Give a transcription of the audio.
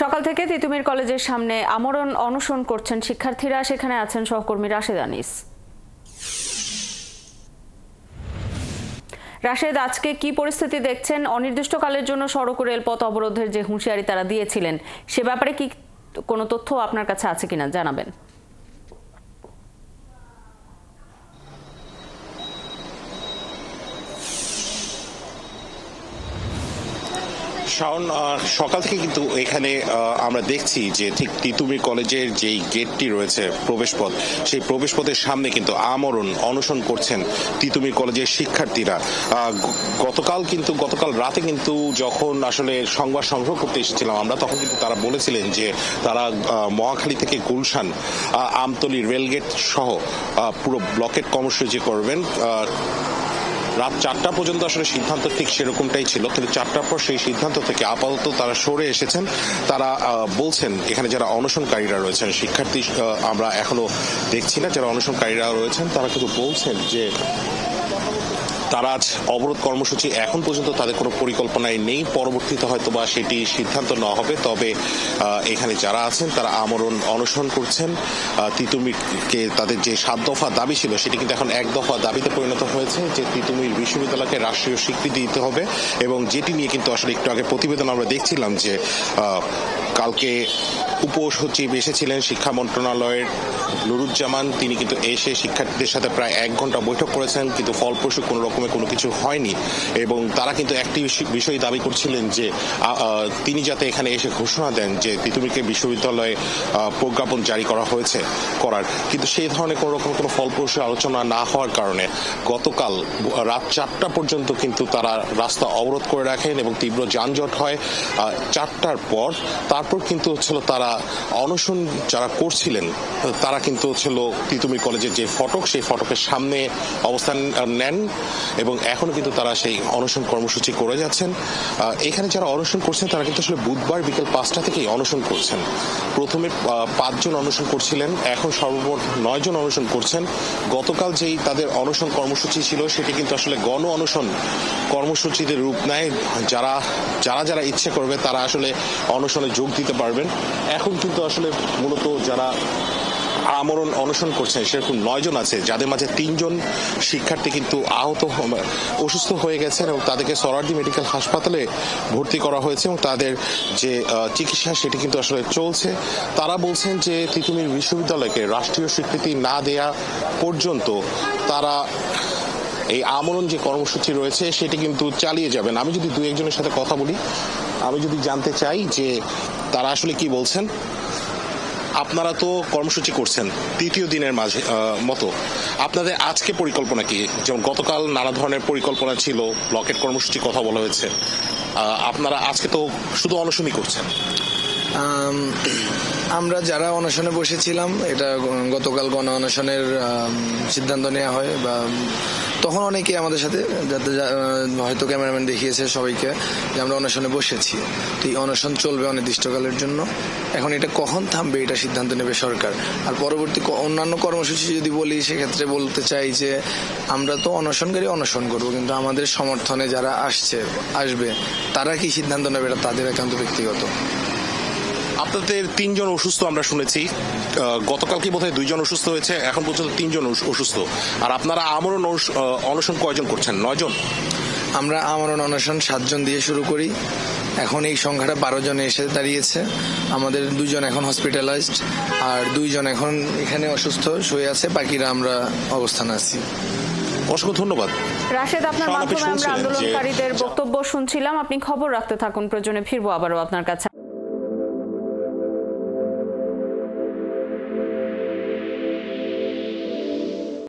সকাল থেকে তিতুমির কলেজের সামনে আমরণ অনশন করছেন শিক্ষার্থীরা। সেখানে আছেন সহকর্মী রাশেদ আনিস। রাশেদ, আজকে কি পরিস্থিতি দেখছেন? অনির্দিষ্টকালের জন্য সড়ক ও রেলপথ অবরোধের যে হুঁশিয়ারি তারা দিয়েছিলেন, সে ব্যাপারে কি কোনো তথ্য আপনার কাছে আছে কিনা জানাবেন। শাওন, সকাল থেকে কিন্তু এখানে আমরা দেখছি যে ঠিক তিতুমির কলেজের যেই গেটটি রয়েছে প্রবেশপথ, সেই প্রবেশপথের সামনে কিন্তু আমরণ অনশন করছেন তিতুমির কলেজের শিক্ষার্থীরা। গতকাল রাতে কিন্তু যখন আসলে সংবাদ সংগ্রহ করতে এসেছিলাম আমরা, তখন কিন্তু তারা বলেছিলেন যে তারা মহাখালী থেকে গুলশান আমতলী রেলগেট সহ পুরো ব্লকেট কর্মসূচি করবেন। রাত 4টা পর্যন্ত আসলে সিদ্ধান্ত ঠিক সেরকমটাই ছিল, কিন্তু 4টার পর সেই সিদ্ধান্ত থেকে আপাতত তারা সরে এসেছেন। তারা বলছেন এখানে যারা অনশনকারীরা রয়েছেন, শিক্ষার্থী আমরা এখনো দেখছি না, যারা অনশনকারীরা রয়েছেন তারা কিন্তু বলছেন যে তারা আজ অবরোধ কর্মসূচি এখন পর্যন্ত তাদের কোনো পরিকল্পনায় নেই, পরবর্তীতে হয়তো বা সেটি সিদ্ধান্ত নেওয়া হবে। তবে এখানে যারা আছেন তারা আমরণ অনশন করছেন। তিতুমিরকে তাদের যে 7 দফা দাবি ছিল সেটি কিন্তু এখন 1 দফা দাবিতে পরিণত হয়েছে, যে তিতুমির বিশ্ববিদ্যালয়কে রাষ্ট্রীয় স্বীকৃতি দিতে হবে। এবং যেটি নিয়ে কিন্তু আসলে একটু আগে প্রতিবেদন আমরা দেখছিলাম যে কালকে উপসচিব এসেছিলেন শিক্ষা মন্ত্রণালয়ের নুরুজ্জামান, তিনি কিন্তু এসে শিক্ষার্থীদের সাথে প্রায় 1 ঘন্টা বৈঠক করেছেন, কিন্তু ফলপ্রসূ কোনো রকমের কোনো কিছু হয়নি। এবং তারা কিন্তু একটি বিষয় দাবি করছিলেন যে তিনি যাতে এখানে এসে ঘোষণা দেন যে তিতুমিরকে বিশ্ববিদ্যালয়ে প্রজ্ঞাপন জারি করা হয়েছে করার, কিন্তু সেই ধরনের কোনো রকম কোনো ফলপ্রসূ আলোচনা না হওয়ার কারণে গতকাল রাত 4টা পর্যন্ত কিন্তু তারা রাস্তা অবরোধ করে রাখেন এবং তীব্র যানজট হয় 4টার পর। তারপর কিন্তু হচ্ছিল তারা অনশন যারা করছিলেন তারা কিন্তু হচ্ছিল তিতুমির কলেজের যে ফটক, সেই ফটকের সামনে অবস্থান নেন এবং এখনো কিন্তু তারা সেই অনশন কর্মসূচি করে যাচ্ছেন। এখানে যারা অনশন করছেন তারা কিন্তু আসলে বুধবার বিকেল 5টা থেকেই অনশন করছেন। প্রথমে 5 জন অনশন করছিলেন, এখন সর্বমোট 9 জন অনশন করছেন। গতকাল যেই তাদের অনশন কর্মসূচি ছিল সেটি কিন্তু আসলে গণ অনশন কর্মসূচিতে রূপ নেয়। যারা ইচ্ছে করবে তারা আসলে অনশনে যোগ দিতে পারবেন। এখন কিন্তু আসলে মূলত যারা আমরণ অনশন করছেন সেরকম 9 জন আছে, যাদের মাঝে 3 জন শিক্ষার্থী কিন্তু অসুস্থ হয়ে গেছেন এবং তাদেরকে সোহরাওয়ার্দী মেডিকেল হাসপাতালে ভর্তি করা হয়েছে এবং তাদের যে চিকিৎসা সেটি কিন্তু আসলে চলছে। তারা বলছেন যে তিতুমির বিশ্ববিদ্যালয়কে রাষ্ট্রীয় স্বীকৃতি না দেয়া পর্যন্ত তারা এই আমরণ যে কর্মসূচি রয়েছে সেটি কিন্তু চালিয়ে যাবেন। আমি যদি 2-1 জনের সাথে কথা বলি, আমি যদি জানতে চাই যে তারা আসলে কি বলছেন। আপনারা তো কর্মসূচি করছেন 3য় দিনের মাঝে মতো, আপনাদের আজকে পরিকল্পনা কি? যেমন গতকাল নানা ধরনের পরিকল্পনা ছিল, ব্লকেট কর্মসূচি কথা বলা হয়েছে, আপনারা আজকে তো শুধু অনশনই করছেন। আমরা যারা অনশনে বসেছিলাম, এটা গতকাল গণ অনশনের সিদ্ধান্ত নেওয়া হয়, বা তখন অনেকে আমাদের সাথে হয়তো ক্যামেরাম্যান দেখিয়েছে সবাইকে যে আমরা অনশনে বসেছি। তো এই অনশন চলবে অনির্দিষ্টকালের জন্য। এখন এটা কখন থামবে এটা সিদ্ধান্ত নেবে সরকার। আর পরবর্তী অন্যান্য কর্মসূচি যদি বলি, সেক্ষেত্রে বলতে চাই যে আমরা তো অনশনকারী অনশন করবো, কিন্তু আমাদের সমর্থনে যারা আসবে তারা কি সিদ্ধান্ত নেবে এটা তাদের একান্ত ব্যক্তিগত। আপনাদের 3 জন অসুস্থ আমরা শুনেছি, গতকালকে বোধহয় 2 জন অসুস্থ হয়েছে, এখন পর্যন্ত 3 জন অসুস্থ। আর আপনারা আমরণ অনশন কয়জন করছেন? 9 জন। আমরা আমরণ অনশন 7 জন দিয়ে শুরু করি, এখন এই সংখ্যাটা 12 জনে এসে দাঁড়িয়েছে। আমাদের 2 জন এখন হসপিটালাইজড আর 2 জন এখন এখানে অসুস্থ শুয়ে আছে, বাকিরা আমরা অবস্থানে আছি। অসংখ্য ধন্যবাদ রাশেদ। আপনার মাধ্যমে আমরা আন্দোলনকারীদের বক্তব্য শুনছিলাম। আপনি খবর রাখতে থাকুন, প্রয়োজনে ফিরবো আবারও আপনার কাছে।